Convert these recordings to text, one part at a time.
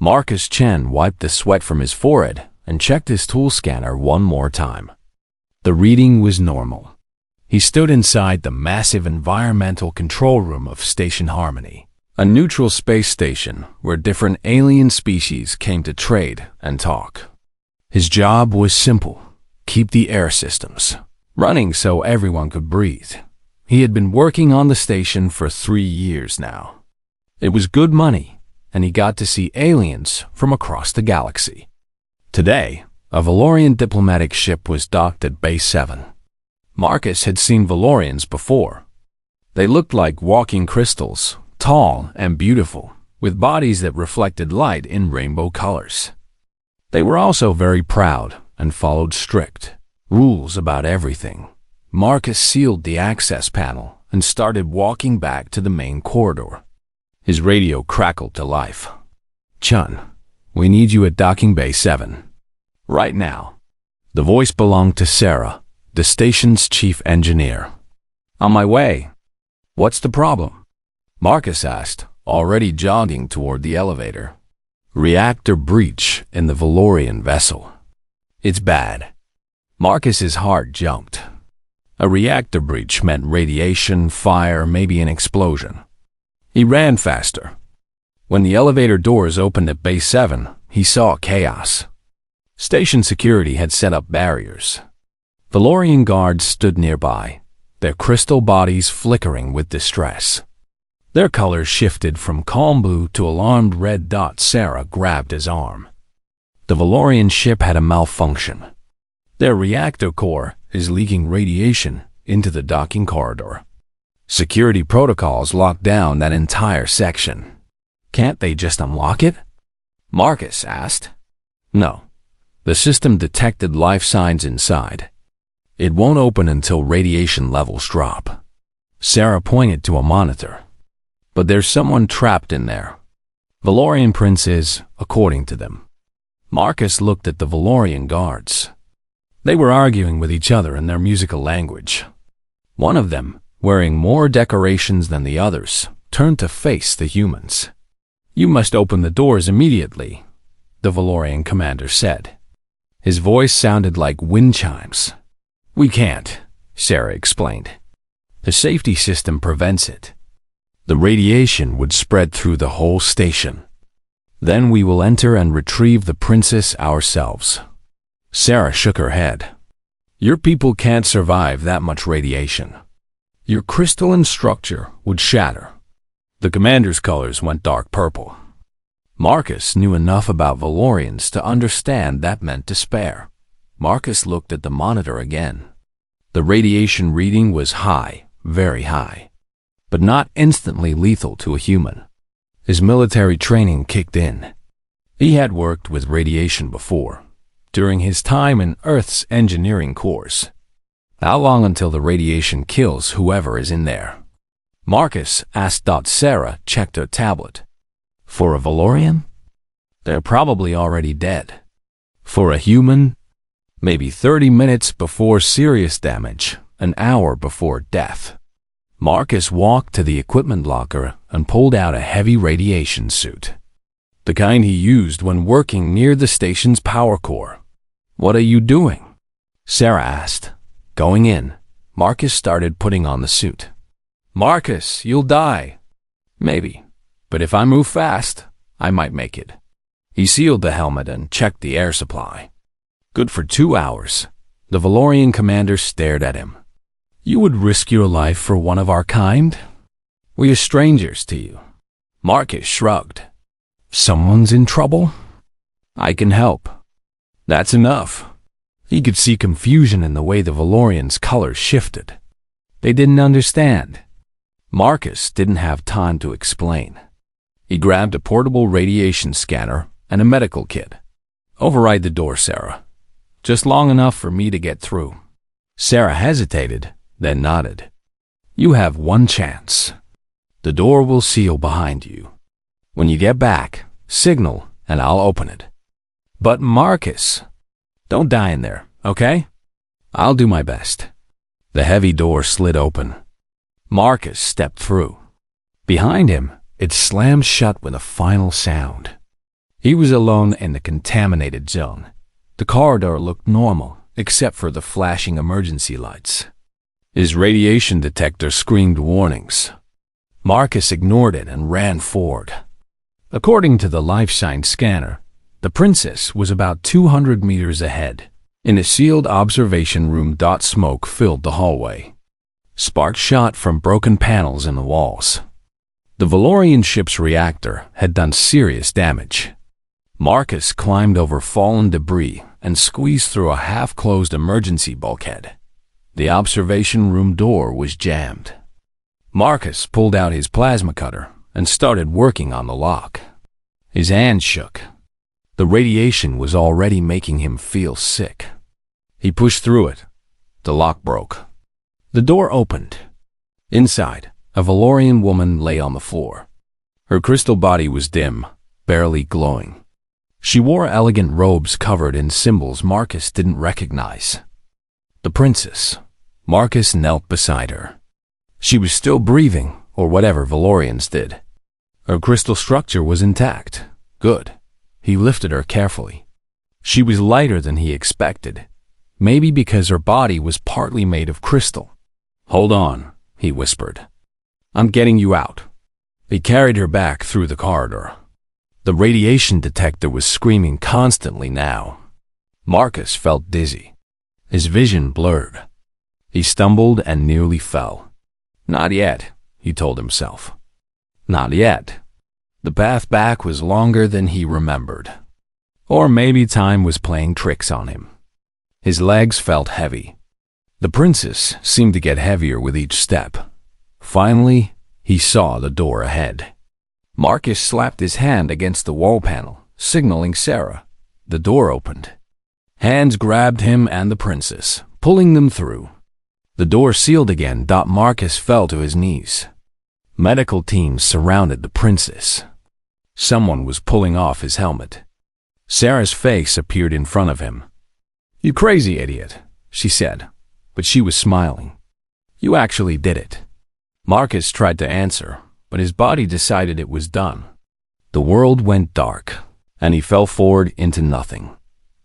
Marcus Chen wiped the sweat from his forehead and checked his tool scanner one more time. The reading was normal. He stood inside the massive environmental control room of Station Harmony, a neutral space station where different alien species came to trade and talk. His job was simple: keep the air systems running so everyone could breathe. He had been working on the station for 3 years now. It was good money, and he got to see aliens from across the galaxy. Today, a Valorian diplomatic ship was docked at Base 7. Marcus had seen Valorians before. They looked like walking crystals, tall and beautiful, with bodies that reflected light in rainbow colors. They were also very proud and followed strict rules about everything. Marcus sealed the access panel and started walking back to the main corridor. His radio crackled to life. "Chun, we need you at docking bay 7. Right now." The voice belonged to Sarah, the station's chief engineer. "On my way." "What's the problem?" Marcus asked, already jogging toward the elevator. "Reactor breach in the Valorian vessel. It's bad." Marcus's heart jumped. A reactor breach meant radiation, fire, maybe an explosion. He ran faster. When the elevator doors opened at Base 7, he saw chaos. Station security had set up barriers. Valorian guards stood nearby, their crystal bodies flickering with distress. Their colors shifted from calm blue to alarmed red dots. Sarah grabbed his arm. The Valorian ship had a malfunction. Their reactor core is leaking radiation into the docking corridor. Security protocols locked down that entire section. "Can't they just unlock it?" Marcus asked. "No. The system detected life signs inside. It won't open until radiation levels drop." Sarah pointed to a monitor. "But there's someone trapped in there. Valorian princes, according to them." Marcus looked at the Valorian guards. They were arguing with each other in their musical language. One of them, wearing more decorations than the others, turned to face the humans. "You must open the doors immediately," the Valorian commander said. His voice sounded like wind chimes. "We can't," Sarah explained. "The safety system prevents it. The radiation would spread through the whole station. Then we will enter and retrieve the princess ourselves." Sarah shook her head. "Your people can't survive that much radiation. Your crystalline structure would shatter." The commander's colors went dark purple. Marcus knew enough about Valorians to understand that meant despair. Marcus looked at the monitor again. The radiation reading was high, very high, but not instantly lethal to a human. His military training kicked in. He had worked with radiation before, during his time in Earth's engineering course. How long until the radiation kills whoever is in there? Marcus asked. Sarah checked her tablet. "For a Valorian? They're probably already dead. For a human? Maybe 30 minutes before serious damage, an hour before death." Marcus walked to the equipment locker and pulled out a heavy radiation suit, the kind he used when working near the station's power core. "What are you doing?" Sarah asked. Going in, Marcus started putting on the suit. "Marcus, you'll die." "Maybe, but if I move fast, I might make it." He sealed the helmet and checked the air supply. Good for 2 hours. The Valorian commander stared at him. "You would risk your life for one of our kind? We are strangers to you." Marcus shrugged. "Someone's in trouble? I can help." "That's enough." He could see confusion in the way the Valorians' colors shifted. They didn't understand. Marcus didn't have time to explain. He grabbed a portable radiation scanner and a medical kit. "Override the door, Sarah. Just long enough for me to get through." Sarah hesitated, then nodded. "You have one chance. The door will seal behind you. When you get back, signal and I'll open it." "But Marcus, don't die in there, okay?" "I'll do my best." The heavy door slid open. Marcus stepped through. Behind him, it slammed shut with a final sound. He was alone in the contaminated zone. The corridor looked normal, except for the flashing emergency lights. His radiation detector screamed warnings. Marcus ignored it and ran forward. According to the life sign scanner, the princess was about 200 meters ahead. In a sealed observation room, smoke filled the hallway. Sparks shot from broken panels in the walls. The Valorian ship's reactor had done serious damage. Marcus climbed over fallen debris and squeezed through a half-closed emergency bulkhead. The observation room door was jammed. Marcus pulled out his plasma cutter and started working on the lock. His hand shook. The radiation was already making him feel sick. He pushed through it. The lock broke. The door opened. Inside, a Valorian woman lay on the floor. Her crystal body was dim, barely glowing. She wore elegant robes covered in symbols Marcus didn't recognize. The princess. Marcus knelt beside her. She was still breathing, or whatever Valorians did. Her crystal structure was intact. Good. He lifted her carefully. She was lighter than he expected, maybe because her body was partly made of crystal. "Hold on," he whispered. "I'm getting you out." He carried her back through the corridor. The radiation detector was screaming constantly now. Marcus felt dizzy. His vision blurred. He stumbled and nearly fell. Not yet, he told himself. Not yet. The path back was longer than he remembered. Or maybe time was playing tricks on him. His legs felt heavy. The princess seemed to get heavier with each step. Finally, he saw the door ahead. Marcus slapped his hand against the wall panel, signaling Sarah. The door opened. Hands grabbed him and the princess, pulling them through. The door sealed again. Marcus fell to his knees. Medical teams surrounded the princess. Someone was pulling off his helmet. Sarah's face appeared in front of him. "You crazy idiot," she said, but she was smiling. "You actually did it." Marcus tried to answer, but his body decided it was done. The world went dark, and he fell forward into nothing.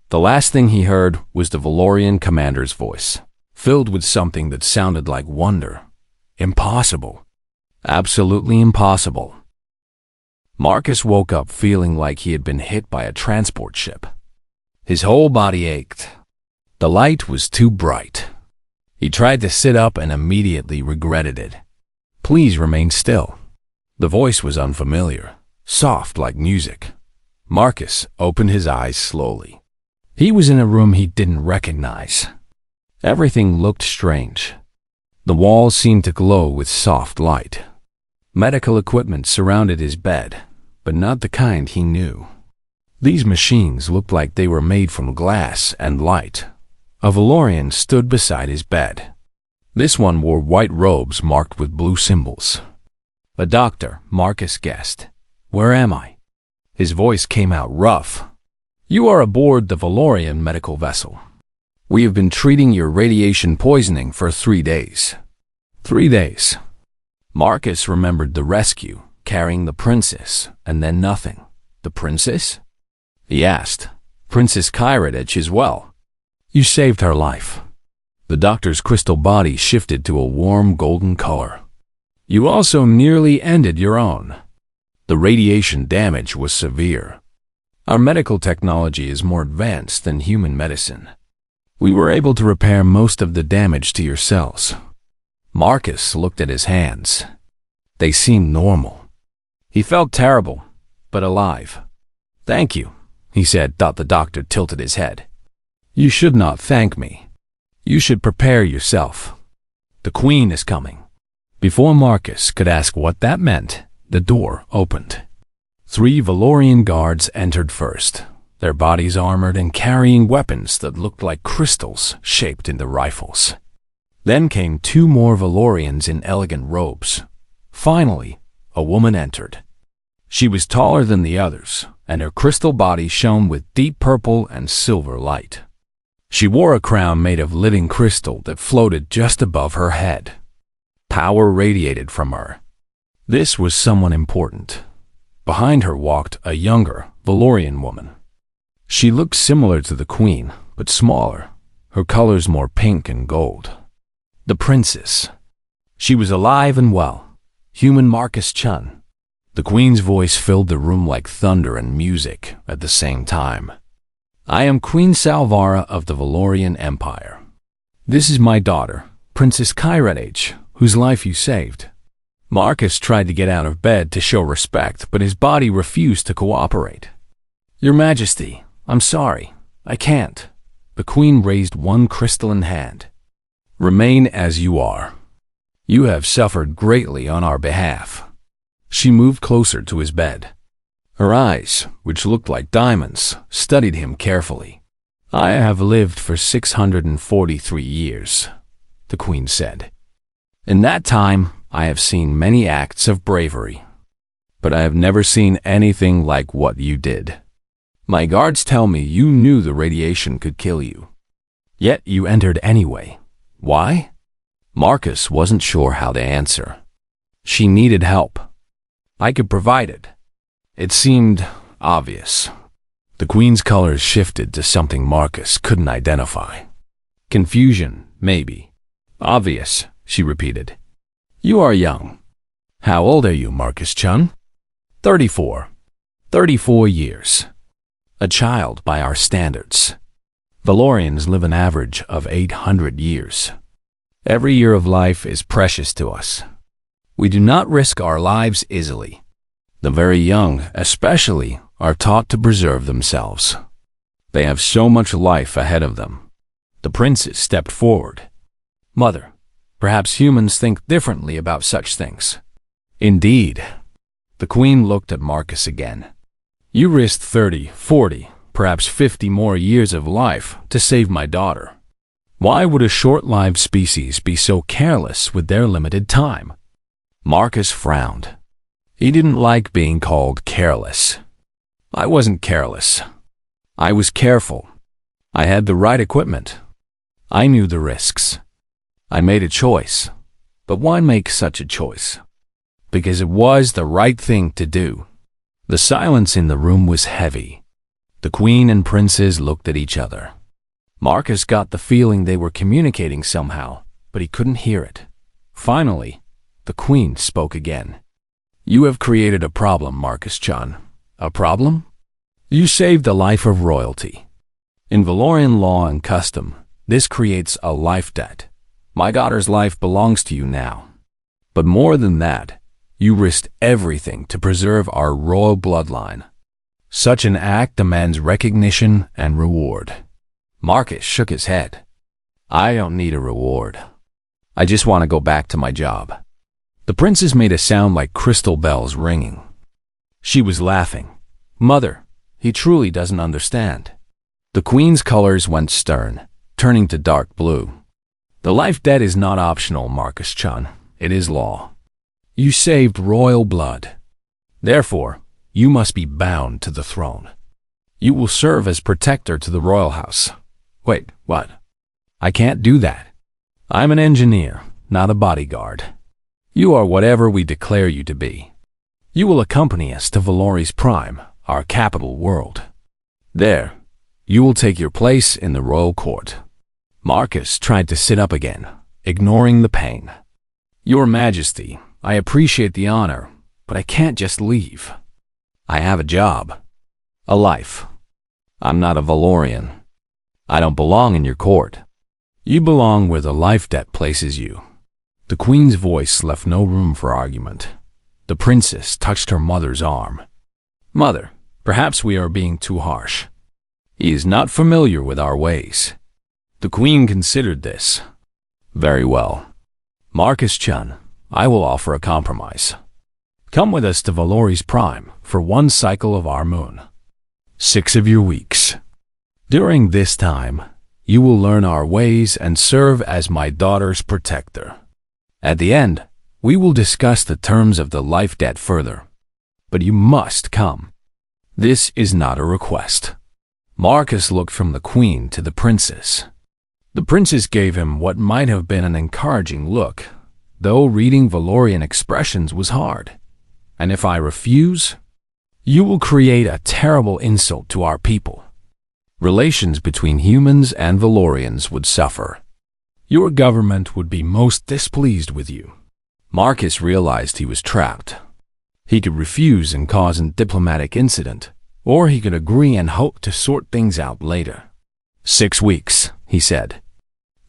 The last thing he heard was the Valorian commander's voice, filled with something that sounded like wonder. Impossible. Absolutely impossible. Marcus woke up feeling like he had been hit by a transport ship. His whole body ached. The light was too bright. He tried to sit up and immediately regretted it. "Please remain still." The voice was unfamiliar, soft like music. Marcus opened his eyes slowly. He was in a room he didn't recognize. Everything looked strange. The walls seemed to glow with soft light. Medical equipment surrounded his bed, but not the kind he knew. These machines looked like they were made from glass and light. A Valorian stood beside his bed. This one wore white robes marked with blue symbols. "A doctor," Marcus guessed. "Where am I?" His voice came out rough. "You are aboard the Valorian medical vessel. We have been treating your radiation poisoning for 3 days. 3 days. Marcus remembered the rescue, carrying the princess, and then nothing. The princess? He asked. Princess Kyrat as well. You saved her life. The doctor's crystal body shifted to a warm golden color. You also nearly ended your own. The radiation damage was severe. Our medical technology is more advanced than human medicine. We were able to repair most of the damage to your cells. Marcus looked at his hands. They seemed normal. He felt terrible, but alive. Thank you, he said. The doctor tilted his head. You should not thank me. You should prepare yourself. The Queen is coming. Before Marcus could ask what that meant, the door opened. 3 Valorian guards entered first, their bodies armored and carrying weapons that looked like crystals shaped into rifles. Then came 2 more Valorians in elegant robes. Finally, a woman entered. She was taller than the others, and her crystal body shone with deep purple and silver light. She wore a crown made of living crystal that floated just above her head. Power radiated from her. This was someone important. Behind her walked a younger, Valorian woman. She looked similar to the queen, but smaller, her colors more pink and gold. The princess. She was alive and well. Human Marcus Chun. The queen's voice filled the room like thunder and music at the same time. I am Queen Salvara of the Valorian Empire. This is my daughter, Princess Kyredage, whose life you saved. Marcus tried to get out of bed to show respect, but his body refused to cooperate. Your Majesty, I'm sorry. I can't. The queen raised one crystalline hand. Remain as you are. You have suffered greatly on our behalf. She moved closer to his bed. Her eyes, which looked like diamonds, studied him carefully. I have lived for 643 years, the queen said. In that time, I have seen many acts of bravery, but I have never seen anything like what you did. My guards tell me you knew the radiation could kill you. Yet you entered anyway. Why? Marcus wasn't sure how to answer. She needed help. I could provide it. It seemed obvious. The queen's colors shifted to something Marcus couldn't identify. Confusion, maybe. Obvious, she repeated. You are young. How old are you, Marcus Chun? 34. 34 years. A child by our standards. Valorians live an average of 800 years. Every year of life is precious to us. We do not risk our lives easily. The very young, especially, are taught to preserve themselves. They have so much life ahead of them. The princess stepped forward. Mother, perhaps humans think differently about such things. Indeed. The queen looked at Marcus again. You risked 30, 40, perhaps 50 more years of life to save my daughter. Why would a short-lived species be so careless with their limited time? Marcus frowned. He didn't like being called careless. I wasn't careless. I was careful. I had the right equipment. I knew the risks. I made a choice. But why make such a choice? Because it was the right thing to do. The silence in the room was heavy. The queen and princes looked at each other. Marcus got the feeling they were communicating somehow, but he couldn't hear it. Finally, the queen spoke again. You have created a problem, Marcus Chun. A problem? You saved the life of royalty. In Valorian law and custom, this creates a life debt. My daughter's life belongs to you now. But more than that, you risked everything to preserve our royal bloodline. Such an act demands recognition and reward. Marcus shook his head. I don't need a reward. I just want to go back to my job. The princess made a sound like crystal bells ringing. She was laughing. Mother, he truly doesn't understand. The queen's colors went stern, turning to dark blue. The life debt is not optional, Marcus Chun. It is law. You saved royal blood. Therefore, you must be bound to the throne. You will serve as protector to the royal house. Wait, what? I can't do that. I'm an engineer, not a bodyguard. You are whatever we declare you to be. You will accompany us to Valoris Prime, our capital world. There, you will take your place in the royal court. Marcus tried to sit up again, ignoring the pain. Your Majesty, I appreciate the honor, but I can't just leave. I have a job, a life. I'm not a Valorian. I don't belong in your court. You belong where the life debt places you. The queen's voice left no room for argument. The princess touched her mother's arm. Mother, perhaps we are being too harsh. He is not familiar with our ways. The queen considered this. Very well. Marcus Chun, I will offer a compromise. Come with us to Valoris Prime for one cycle of our moon. 6 of your weeks. During this time, you will learn our ways and serve as my daughter's protector. At the end, we will discuss the terms of the life debt further. But you must come. This is not a request. Marcus looked from the queen to the princess. The princess gave him what might have been an encouraging look, though reading Valorian expressions was hard. And if I refuse? You will create a terrible insult to our people. Relations between humans and Valorians would suffer. Your government would be most displeased with you. Marcus realized he was trapped. He could refuse and cause a diplomatic incident, or he could agree and hope to sort things out later. 6 weeks, he said.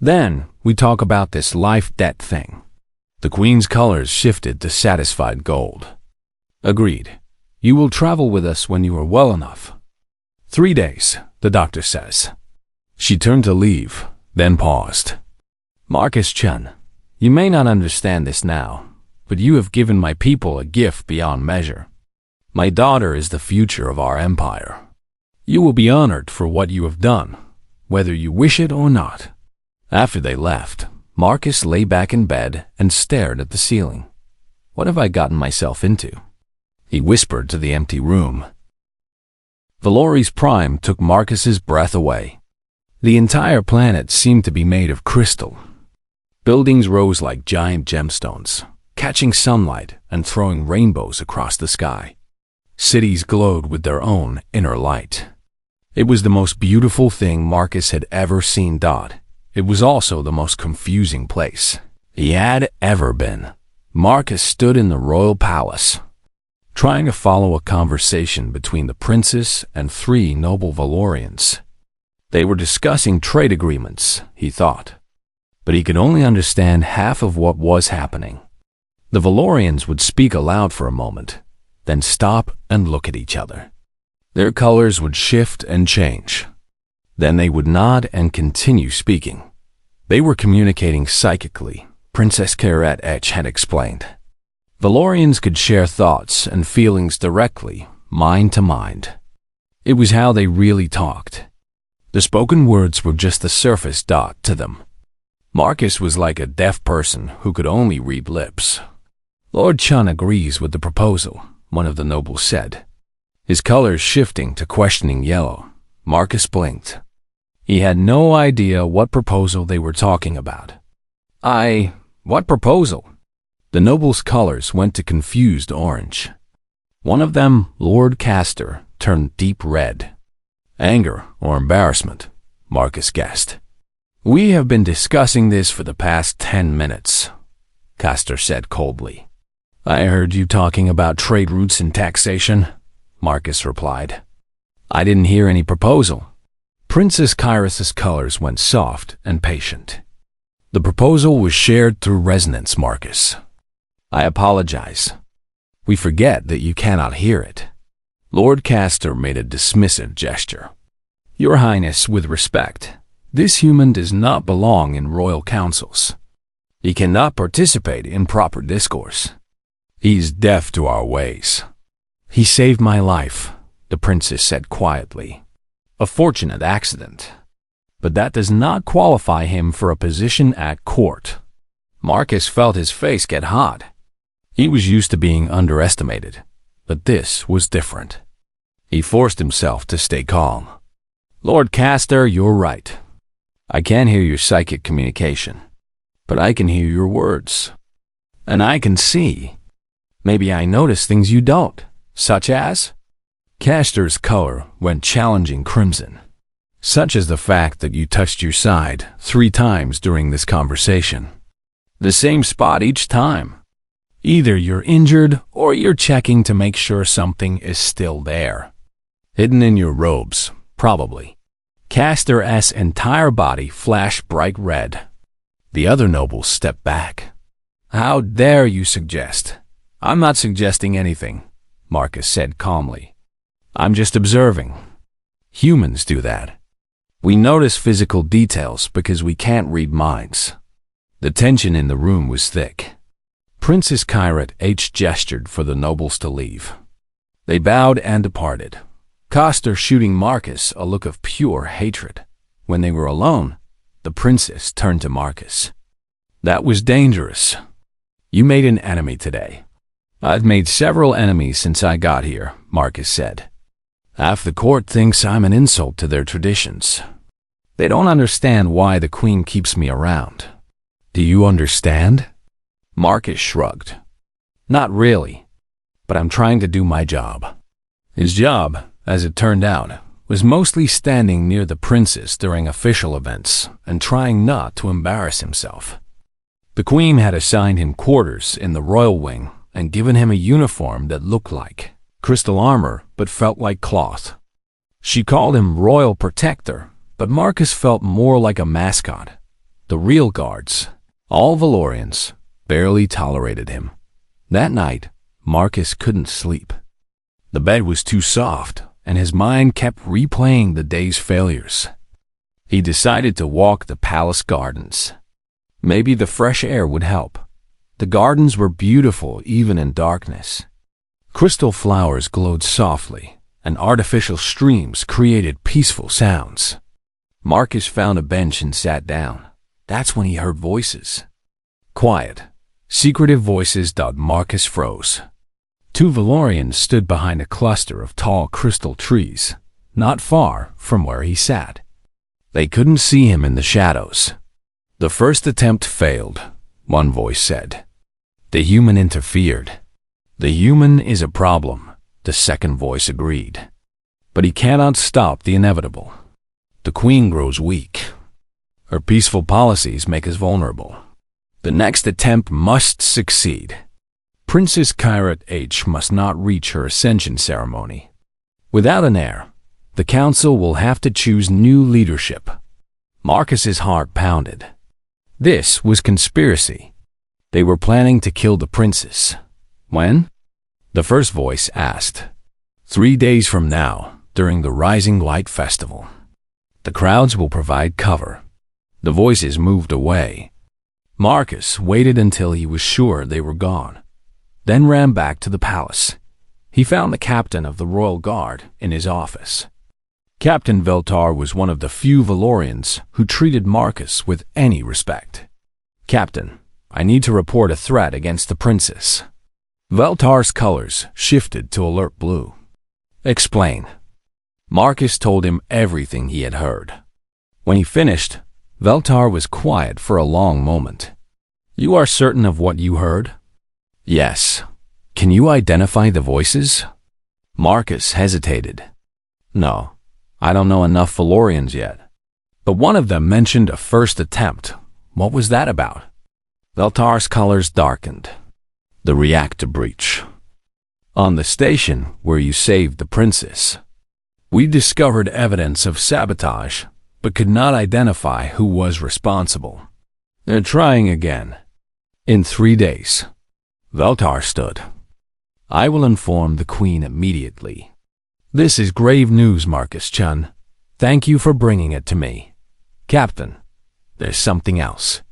Then we talk about this life-debt thing. The Queen's colors shifted to satisfied gold. Agreed. You will travel with us when you are well enough. 3 days, the doctor says. She turned to leave, then paused. Marcus Chun, you may not understand this now, but you have given my people a gift beyond measure. My daughter is the future of our empire. You will be honored for what you have done, whether you wish it or not. After they left, Marcus lay back in bed and stared at the ceiling. What have I gotten myself into? He whispered to the empty room. Valori's Prime took Marcus's breath away. The entire planet seemed to be made of crystal. Buildings rose like giant gemstones, catching sunlight and throwing rainbows across the sky. Cities glowed with their own inner light. It was the most beautiful thing Marcus had ever seen. It was also the most confusing place he had ever been. Marcus stood in the royal palace, trying to follow a conversation between the princess and 3 noble Valorians. They were discussing trade agreements, he thought, but he could only understand half of what was happening. The Valorians would speak aloud for a moment, then stop and look at each other. Their colors would shift and change. Then they would nod and continue speaking. They were communicating psychically, Princess Karet H had explained. Valorians could share thoughts and feelings directly, mind to mind. It was how they really talked. The spoken words were just the surface to them. Marcus was like a deaf person who could only read lips. Lord Chun agrees with the proposal, one of the nobles said. His colors shifting to questioning yellow. Marcus blinked. He had no idea what proposal they were talking about. What proposal? The noble's colors went to confused orange. One of them, Lord Castor, turned deep red. Anger or embarrassment, Marcus guessed. We have been discussing this for the past 10 minutes, Castor said coldly. I heard you talking about trade routes and taxation, Marcus replied. I didn't hear any proposal. Princess Kyrus's colors went soft and patient. The proposal was shared through resonance, Marcus. I apologize. We forget that you cannot hear it. Lord Castor made a dismissive gesture. Your Highness, with respect, this human does not belong in royal councils. He cannot participate in proper discourse. He is deaf to our ways. He saved my life, the princess said quietly. A fortunate accident. But that does not qualify him for a position at court. Marcus felt his face get hot. He was used to being underestimated, but this was different. He forced himself to stay calm. Lord Castor, you're right. I can't hear your psychic communication, but I can hear your words. And I can see. Maybe I notice things you don't, such as? Castor's color went challenging crimson, such as the fact that you touched your side 3 times during this conversation. The same spot each time. Either you're injured or you're checking to make sure something is still there. Hidden in your robes, probably. Castor's entire body flashed bright red. The other nobles stepped back. How dare you suggest? I'm not suggesting anything, Marcus said calmly. I'm just observing. Humans do that. We notice physical details because we can't read minds. The tension in the room was thick. Princess Karet H gestured for the nobles to leave. They bowed and departed, Castor shooting Marcus a look of pure hatred. When they were alone, the princess turned to Marcus. That was dangerous. You made an enemy today. I've made several enemies since I got here, Marcus said. Half the court thinks I'm an insult to their traditions. They don't understand why the queen keeps me around. Do you understand? Marcus shrugged. Not really, but I'm trying to do my job. His job, as it turned out, was mostly standing near the princess during official events and trying not to embarrass himself. The queen had assigned him quarters in the royal wing and given him a uniform that looked like crystal armor but felt like cloth. She called him Royal Protector, but Marcus felt more like a mascot. The real guards, all Valorians, barely tolerated him. That night, Marcus couldn't sleep. The bed was too soft, and his mind kept replaying the day's failures. He decided to walk the palace gardens. Maybe the fresh air would help. The gardens were beautiful even in darkness. Crystal flowers glowed softly, and artificial streams created peaceful sounds. Marcus found a bench and sat down. That's when he heard voices. Quiet, secretive voices. Marcus froze. Two Valorians stood behind a cluster of tall crystal trees, not far from where he sat. They couldn't see him in the shadows. The first attempt failed, one voice said. The human interfered. The human is a problem, the second voice agreed. But he cannot stop the inevitable. The queen grows weak. Her peaceful policies make us vulnerable. The next attempt must succeed. Princess Kairat H must not reach her ascension ceremony. Without an heir, the council will have to choose new leadership. Marcus's heart pounded. This was conspiracy. They were planning to kill the princess. When? The first voice asked. 3 days from now, during the Rising Light Festival. The crowds will provide cover. The voices moved away. Marcus waited until he was sure they were gone, then ran back to the palace. He found the captain of the royal guard in his office. Captain Veltar was one of the few Valorians who treated Marcus with any respect. Captain, I need to report a threat against the princess. Veltar's colors shifted to alert blue. Explain. Marcus told him everything he had heard. When he finished, Veltar was quiet for a long moment. You are certain of what you heard? Yes. Can you identify the voices? Marcus hesitated. No, I don't know enough Valorians yet. But one of them mentioned a first attempt. What was that about? Veltar's colors darkened. The reactor breach. On the station where you saved the princess. We discovered evidence of sabotage, but could not identify who was responsible. They're trying again. In 3 days. Veltar stood. I will inform the queen immediately. This is grave news, Marcus-chun. Thank you for bringing it to me. Captain, there's something else.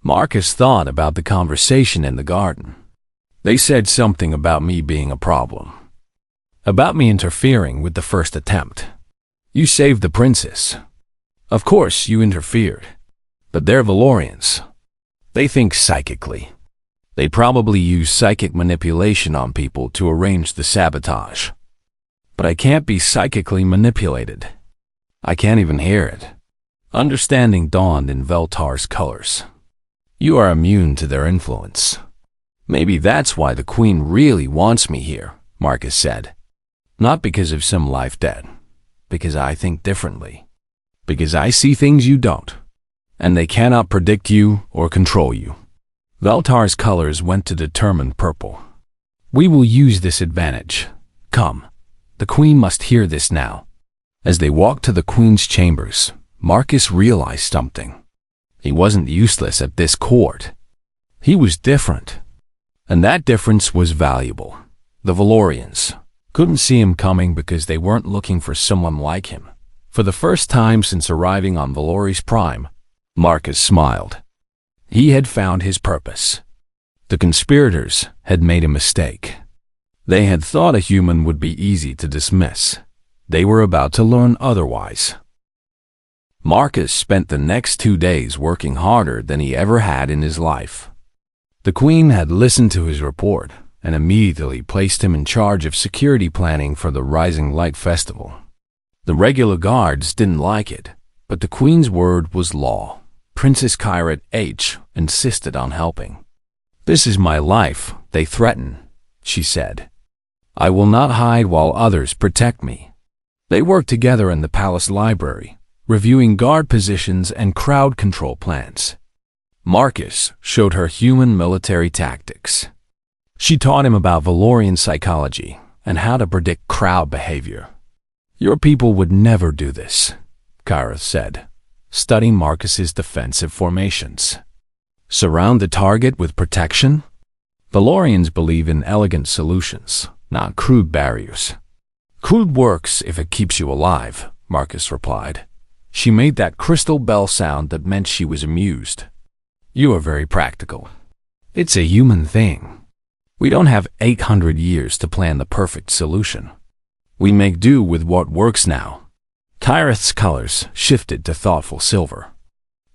Marcus thought about the conversation in the garden. They said something about me being a problem. About me interfering with the first attempt. You saved the princess. Of course you interfered. But they're Valorians. They think psychically. They probably use psychic manipulation on people to arrange the sabotage. But I can't be psychically manipulated. I can't even hear it. Understanding dawned in Veltar's colors. You are immune to their influence. Maybe that's why the queen really wants me here, Marcus said. Not because of some life debt. Because I think differently. Because I see things you don't. And they cannot predict you or control you. Veltar's colors went to determined purple. We will use this advantage. Come. The queen must hear this now. As they walked to the queen's chambers, Marcus realized something. He wasn't useless at this court. He was different. And that difference was valuable. The Valorians couldn't see him coming because they weren't looking for someone like him. For the first time since arriving on Valori's Prime, Marcus smiled. He had found his purpose. The conspirators had made a mistake. They had thought a human would be easy to dismiss. They were about to learn otherwise. Marcus spent the next 2 days working harder than he ever had in his life. The queen had listened to his report and immediately placed him in charge of security planning for the Rising Light Festival. The regular guards didn't like it, but the queen's word was law. Princess Kairat H insisted on helping. This is my life, they threaten, she said. I will not hide while others protect me. They worked together in the palace library, reviewing guard positions and crowd control plans. Marcus showed her human military tactics. She taught him about Valorian psychology and how to predict crowd behavior. Your people would never do this, Kyrith said, studying Marcus's defensive formations. Surround the target with protection? Valorians believe in elegant solutions, not crude barriers. Crude works if it keeps you alive, Marcus replied. She made that crystal bell sound that meant she was amused. You are very practical. It's a human thing. We don't have 800 years to plan the perfect solution. We make do with what works now. Kyrith's colors shifted to thoughtful silver.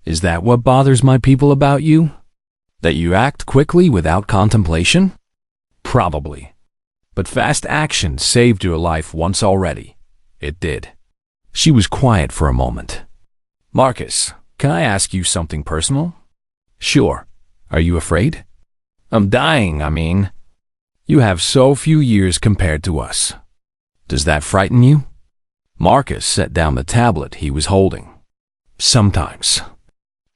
Is that what bothers my people about you? That you act quickly without contemplation? Probably. But fast action saved your life once already. It did. She was quiet for a moment. Marcus, can I ask you something personal? Sure. Are you afraid? I'm dying, I mean. You have so few years compared to us. Does that frighten you? Marcus set down the tablet he was holding. Sometimes.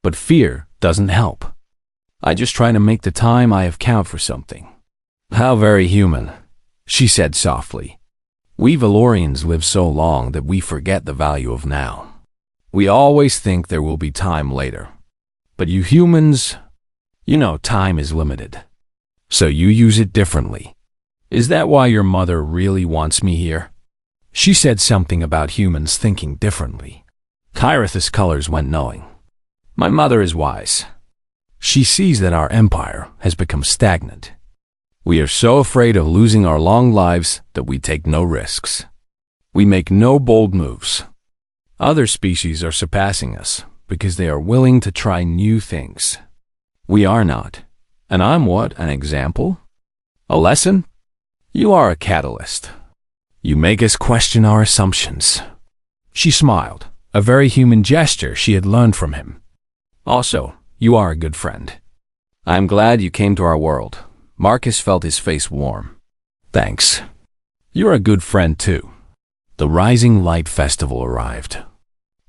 But fear doesn't help. I just try to make the time I have count for something. How very human, she said softly. We Valorians live so long that we forget the value of now. We always think there will be time later. But you humans, you know time is limited. So you use it differently. Is that why your mother really wants me here? She said something about humans thinking differently. Kyrith's colors went knowing. My mother is wise. She sees that our empire has become stagnant. We are so afraid of losing our long lives that we take no risks. We make no bold moves. Other species are surpassing us because they are willing to try new things. We are not. And I'm what, an example? A lesson? You are a catalyst. You make us question our assumptions. She smiled, a very human gesture she had learned from him. Also, you are a good friend. I'm glad you came to our world. Marcus felt his face warm. Thanks. You're a good friend too. The Rising Light Festival arrived.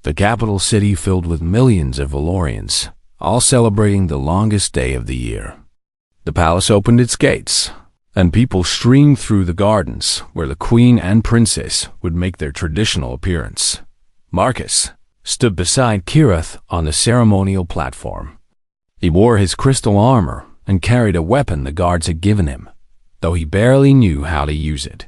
The capital city filled with millions of Valorians, all celebrating the longest day of the year. The palace opened its gates, and people streamed through the gardens where the queen and princess would make their traditional appearance. Marcus stood beside Kyrith on the ceremonial platform. He wore his crystal armor and carried a weapon the guards had given him, though he barely knew how to use it.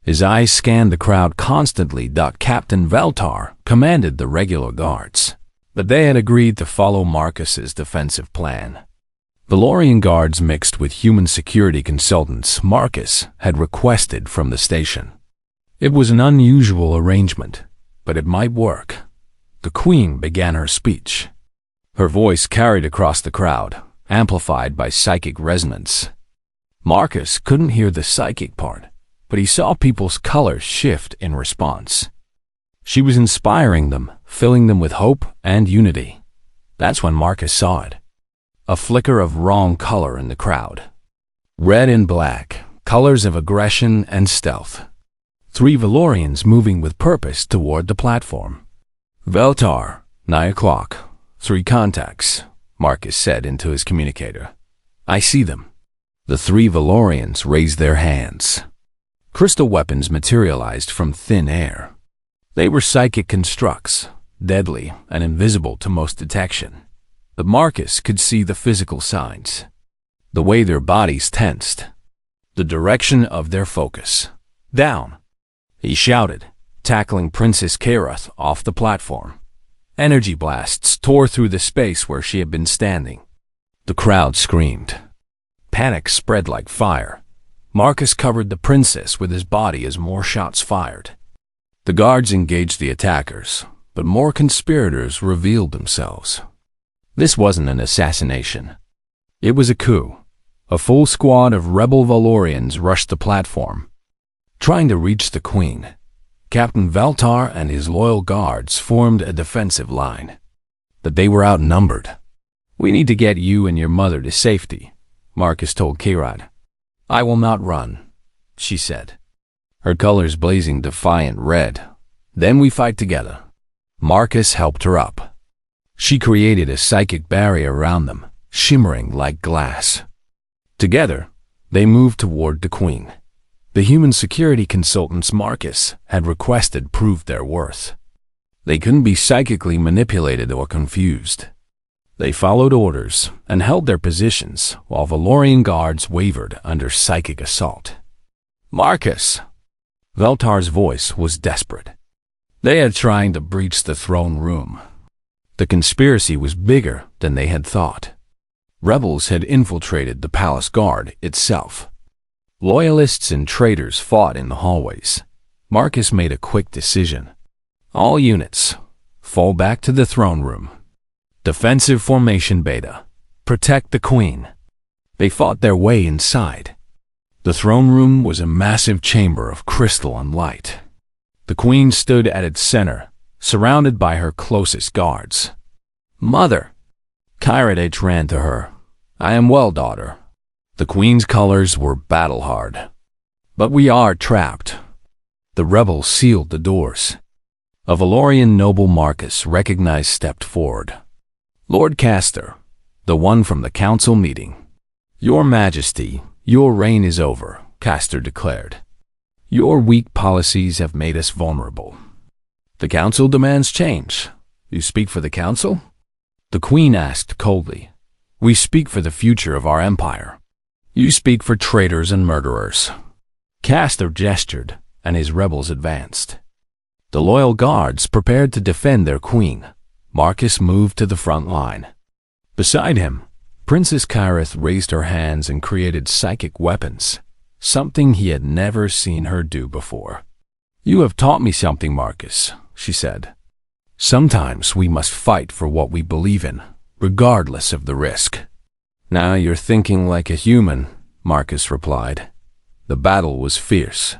His eyes scanned the crowd constantly. Captain Veltar commanded the regular guards, but they had agreed to follow Marcus's defensive plan. Valorian guards mixed with human security consultants Marcus had requested from the station. It was an unusual arrangement, but it might work. The queen began her speech. Her voice carried across the crowd, amplified by psychic resonance. Marcus couldn't hear the psychic part, but he saw people's colors shift in response. She was inspiring them, filling them with hope and unity. That's when Marcus saw it. A flicker of wrong color in the crowd. Red and black, colors of aggression and stealth. 3 Valorians moving with purpose toward the platform. Veltar, 9 o'clock, 3 contacts, Marcus said into his communicator. I see them. The 3 Valorians raised their hands. Crystal weapons materialized from thin air. They were psychic constructs, deadly and invisible to most detection. But Marcus could see the physical signs. The way their bodies tensed. The direction of their focus. Down! He shouted, tackling Princess Kyrith off the platform. Energy blasts tore through the space where she had been standing. The crowd screamed. Panic spread like fire. Marcus covered the princess with his body as more shots fired. The guards engaged the attackers, but more conspirators revealed themselves. This wasn't an assassination. It was a coup. A full squad of rebel Valorians rushed the platform. Trying to reach the queen, Captain Veltar and his loyal guards formed a defensive line. But they were outnumbered. We need to get you and your mother to safety, Marcus told Kyrith. I will not run, she said. her colors blazing defiant red. "Then we fight together." Marcus helped her up. She created a psychic barrier around them, shimmering like glass. Together, they moved toward the Queen. The human security consultants Marcus had requested proved their worth. They couldn't be psychically manipulated or confused. They followed orders and held their positions while Valorian guards wavered under psychic assault. "Marcus!" Veltar's voice was desperate. They had tried to breach the throne room. The conspiracy was bigger than they had thought. Rebels had infiltrated the palace guard itself. Loyalists and traitors fought in the hallways. Marcus made a quick decision. "All units, fall back to the throne room. Defensive formation beta. Protect the Queen." They fought their way inside. The throne room was a massive chamber of crystal and light. The Queen stood at its center, surrounded by her closest guards. "Mother!" Kyradich ran to her. "I am well, daughter." The Queen's colors were battle-hard. "But we are trapped." The rebels sealed the doors. A Valorian noble Marcus recognized stepped forward. "Lord Castor, the one from the council meeting." "Your Majesty, your reign is over," Castor declared. "Your weak policies have made us vulnerable. The council demands change." "You speak for the council?" The Queen asked coldly. "We speak for the future of our empire. You speak for traitors and murderers." Castor gestured, and his rebels advanced. The loyal guards prepared to defend their queen. Marcus moved to the front line. Beside him, Princess Kyrith raised her hands and created psychic weapons, something he had never seen her do before. "You have taught me something, Marcus," she said. "Sometimes we must fight for what we believe in, regardless of the risk." "Now you're thinking like a human," Marcus replied. The battle was fierce.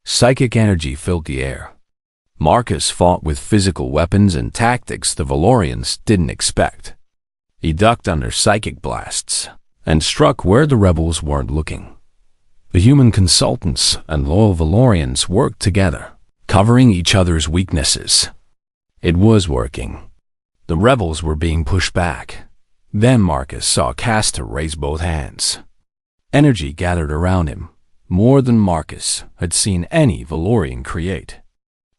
Psychic energy filled the air. Marcus fought with physical weapons and tactics the Valorians didn't expect. He ducked under psychic blasts and struck where the rebels weren't looking. The human consultants and loyal Valorians worked together, covering each other's weaknesses. It was working. The rebels were being pushed back. Then Marcus saw Castor raise both hands. Energy gathered around him, more than Marcus had seen any Valorian create.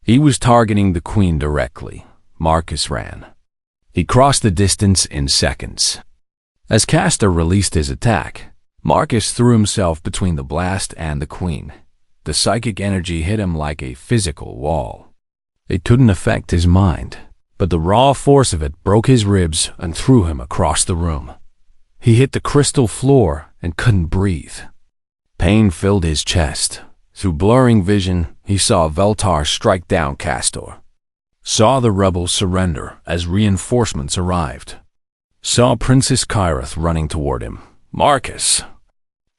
He was targeting the Queen directly. Marcus ran. He crossed the distance in seconds. As Castor released his attack, Marcus threw himself between the blast and the Queen. The psychic energy hit him like a physical wall. It couldn't affect his mind, but the raw force of it broke his ribs and threw him across the room. He hit the crystal floor and couldn't breathe. Pain filled his chest. Through blurring vision, he saw Veltar strike down Castor. Saw the rebels surrender as reinforcements arrived. Saw Princess Kyrith running toward him. "Marcus!"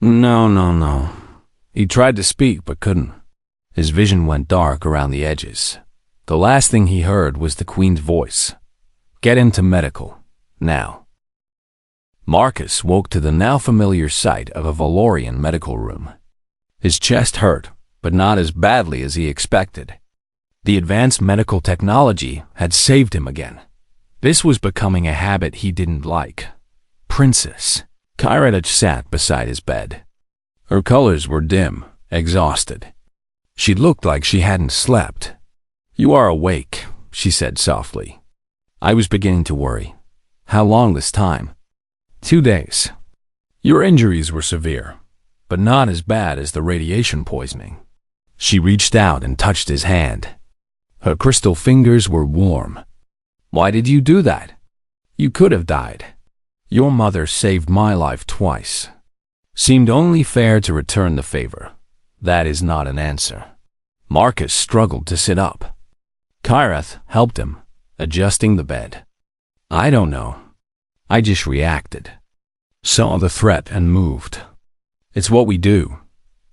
No. He tried to speak but couldn't. His vision went dark around the edges. The last thing he heard was the Queen's voice. "Get into medical, now." Marcus woke to the now familiar sight of a Valorian medical room. His chest hurt, but not as badly as he expected. The advanced medical technology had saved him again. This was becoming a habit he didn't like. Princess Kyradich sat beside his bed. Her colors were dim, exhausted. She looked like she hadn't slept. "You are awake," she said softly. "I was beginning to worry. How long this time?" 2 days. "Your injuries were severe, but not as bad as the radiation poisoning." She reached out and touched his hand. Her crystal fingers were warm. "Why did you do that? You could have died. Your mother saved my life twice. Seemed only fair to return the favor. That is not an answer." Marcus struggled to sit up. Kyrith helped him, adjusting the bed. "I don't know. I just reacted. Saw the threat and moved. It's what we do.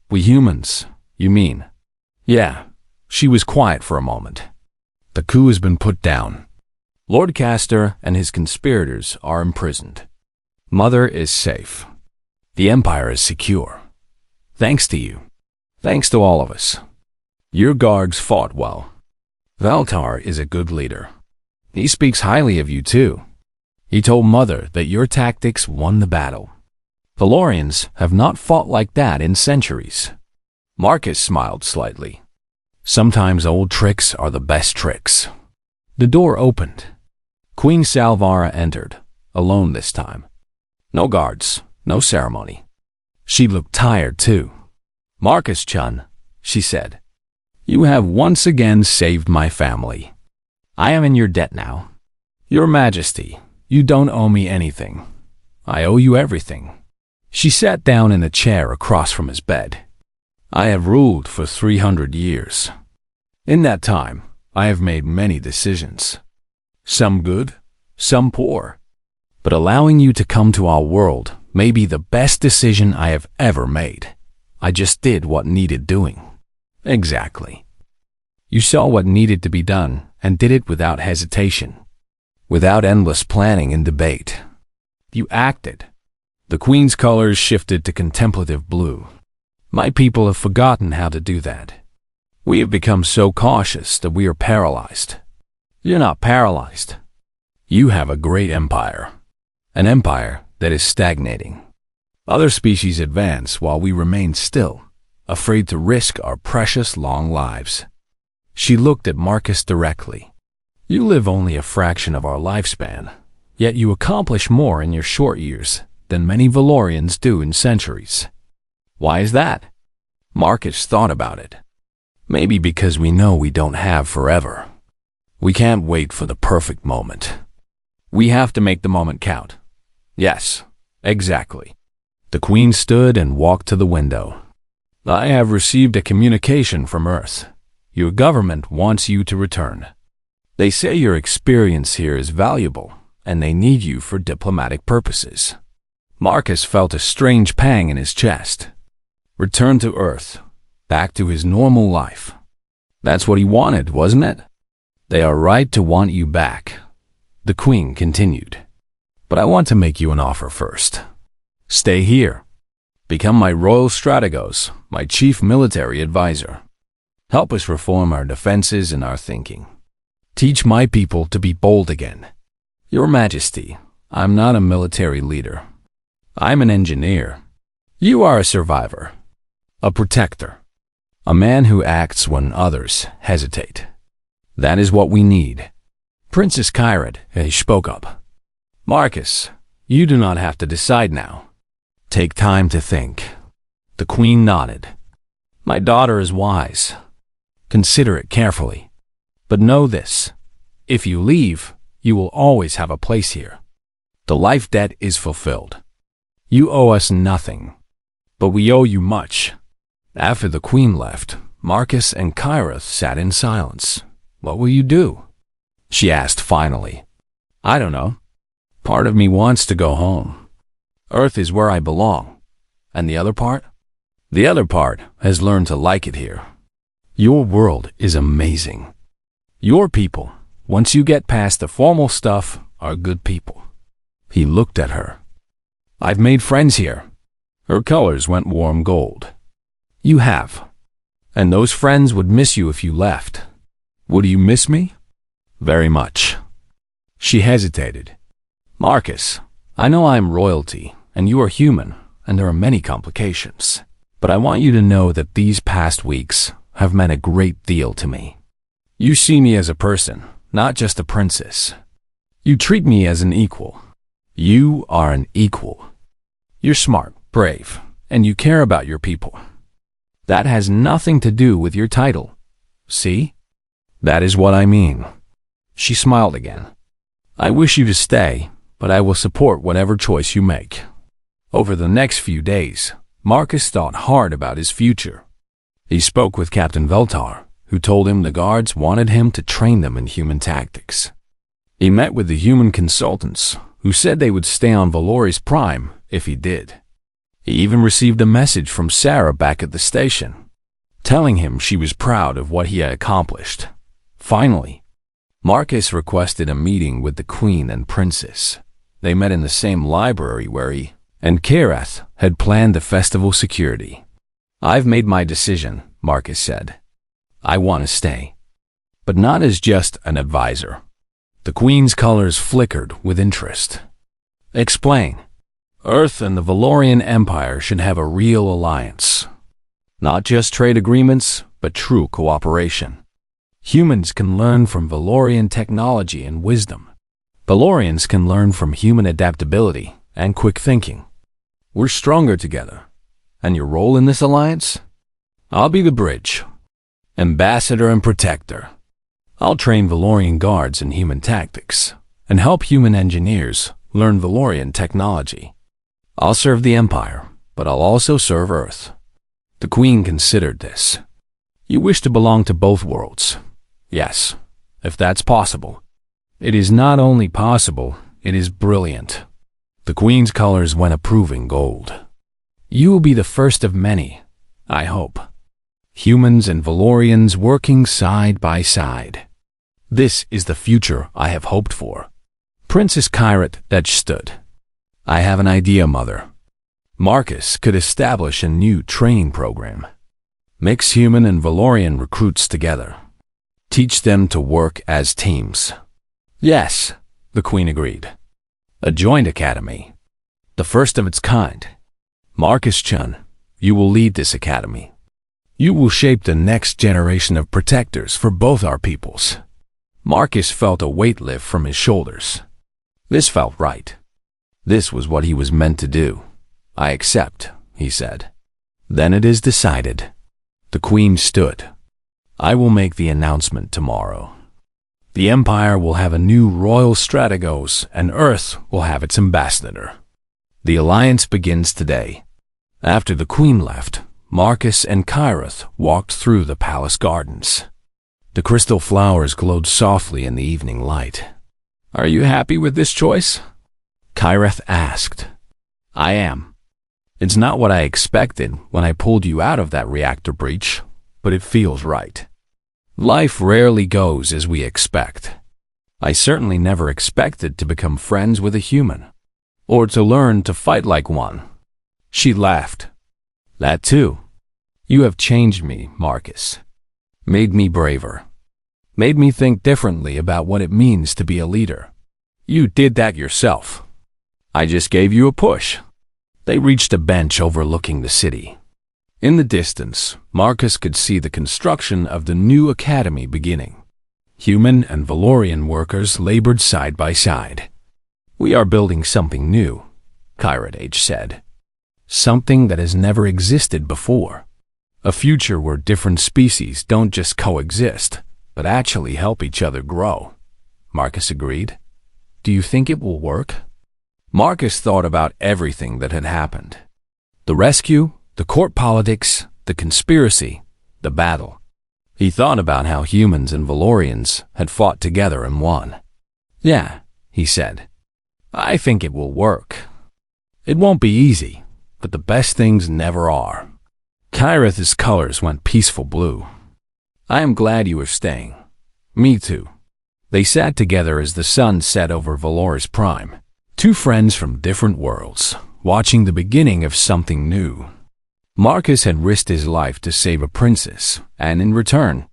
We humans, you mean?" "Yeah." She was quiet for a moment. "The coup has been put down. Lord Castor and his conspirators are imprisoned. Mother is safe. The Empire is secure. Thanks to you. Thanks to all of us." Your guards fought well. Valtar is a good leader. He speaks highly of you too. He told Mother that your tactics won the battle. Valorians have not fought like that in centuries. Marcus smiled slightly. Sometimes old tricks are the best tricks. The door opened. Queen Salvara entered, alone this time. No guards, no ceremony. She looked tired too. Marcus-chun, she said, you have once again saved my family. I am in your debt now. Your Majesty, you don't owe me anything. I owe you everything. She sat down in a chair across from his bed. I have ruled for 300 years. In that time, I have made many decisions. Some good, some poor. But allowing you to come to our world may be the best decision I have ever made. I just did what needed doing. Exactly. You saw what needed to be done and did it without hesitation, without endless planning and debate. You acted. The Queen's colors shifted to contemplative blue. My people have forgotten how to do that. We have become so cautious that we are paralyzed. You're not paralyzed. You have a great empire. An empire that is stagnating. Other species advance while we remain still, afraid to risk our precious long lives. She looked at Marcus directly. You live only a fraction of our lifespan, yet you accomplish more in your short years than many Valorians do in centuries. Why is that? Marcus thought about it. Maybe because we know we don't have forever. We can't wait for the perfect moment. We have to make the moment count. Yes, exactly. The Queen stood and walked to the window. I have received a communication from Earth. Your government wants you to return. They say your experience here is valuable, and they need you for diplomatic purposes. Marcus felt a strange pang in his chest. Return to Earth, back to his normal life. That's what he wanted, wasn't it? They are right to want you back. The Queen continued. But I want to make you an offer first. Stay here. Become my royal strategos, my chief military advisor. Help us reform our defenses and our thinking. Teach my people to be bold again. Your Majesty, I'm not a military leader. I'm an engineer. You are a survivor, a protector, a man who acts when others hesitate. That is what we need. Princess Kairat spoke up. Marcus, you do not have to decide now. Take time to think. The Queen nodded. My daughter is wise. Consider it carefully. But know this. If you leave, you will always have a place here. The life debt is fulfilled. You owe us nothing, but we owe you much. After the Queen left, Marcus and Kairat sat in silence. What will you do? She asked finally. I don't know. Part of me wants to go home. Earth is where I belong. And the other part? The other part has learned to like it here. Your world is amazing. Your people, once you get past the formal stuff, are good people. He looked at her. I've made friends here. Her colors went warm gold. You have. And those friends would miss you if you left. Would you miss me? Very much. She hesitated. Marcus, I know I'm royalty, and you are human, and there are many complications. But I want you to know that these past weeks have meant a great deal to me. You see me as a person, not just a princess. You treat me as an equal. You are an equal. You're smart, brave, and you care about your people. That has nothing to do with your title. See? That is what I mean. She smiled again. I wish you to stay, but I will support whatever choice you make. Over the next few days, Marcus thought hard about his future. He spoke with Captain Veltar, who told him the guards wanted him to train them in human tactics. He met with the human consultants, who said they would stay on Valori's Prime if he did. He even received a message from Sarah back at the station, telling him she was proud of what he had accomplished. Finally, Marcus requested a meeting with the Queen and Princess. They met in the same library where he and Karath had planned the festival security. I've made my decision, Marcus said. I want to stay, but not as just an advisor. The Queen's colors flickered with interest. Explain. Earth and the Valorian Empire should have a real alliance. Not just trade agreements, but true cooperation. Humans can learn from Valorian technology and wisdom. Valorians can learn from human adaptability and quick thinking. We're stronger together. And your role in this alliance? I'll be the bridge. Ambassador and protector. I'll train Valorian guards in human tactics and help human engineers learn Valorian technology. I'll serve the Empire, but I'll also serve Earth. The Queen considered this. You wish to belong to both worlds. Yes, if that's possible. It is not only possible, it is brilliant. The Queen's colors went approving gold. You will be the first of many, I hope. Humans and Valorians working side by side. This is the future I have hoped for. Princess Kairat stood. I have an idea, Mother. Marcus could establish a new training program. Mix human and Valorian recruits together. Teach them to work as teams. Yes, the Queen agreed. A joint academy. The first of its kind. Marcus Chun, you will lead this academy. You will shape the next generation of protectors for both our peoples. Marcus felt a weight lift from his shoulders. This felt right. This was what he was meant to do. I accept, he said. Then it is decided. The Queen stood. I will make the announcement tomorrow. The Empire will have a new royal strategos, and Earth will have its ambassador. The alliance begins today. After the Queen left, Marcus and Kairat walked through the palace gardens. The crystal flowers glowed softly in the evening light. Are you happy with this choice? Kairat asked. I am. It's not what I expected when I pulled you out of that reactor breach, but it feels right. Life rarely goes as we expect. I certainly never expected to become friends with a human, or to learn to fight like one. She laughed. That too. You have changed me, Marcus. Made me braver. Made me think differently about what it means to be a leader. You did that yourself. I just gave you a push. They reached a bench overlooking the city. In the distance, Marcus could see the construction of the new academy beginning. Human and Valorian workers labored side by side. We are building something new, Kairat said. Something that has never existed before. A future where different species don't just coexist, but actually help each other grow. Marcus agreed. Do you think it will work? Marcus thought about everything that had happened. The rescue, the court politics, the conspiracy, the battle. He thought about how humans and Valorians had fought together and won. Yeah, he said. I think it will work. It won't be easy, but the best things never are. Kairat's colors went peaceful blue. I am glad you are staying. Me too. They sat together as the sun set over Valoris Prime. Two friends from different worlds, watching the beginning of something new. Marcus had risked his life to save a princess, and in return,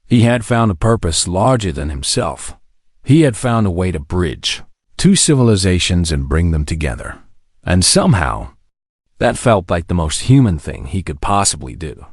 he had found a purpose larger than himself. He had found a way to bridge two civilizations and bring them together. And somehow, that felt like the most human thing he could possibly do.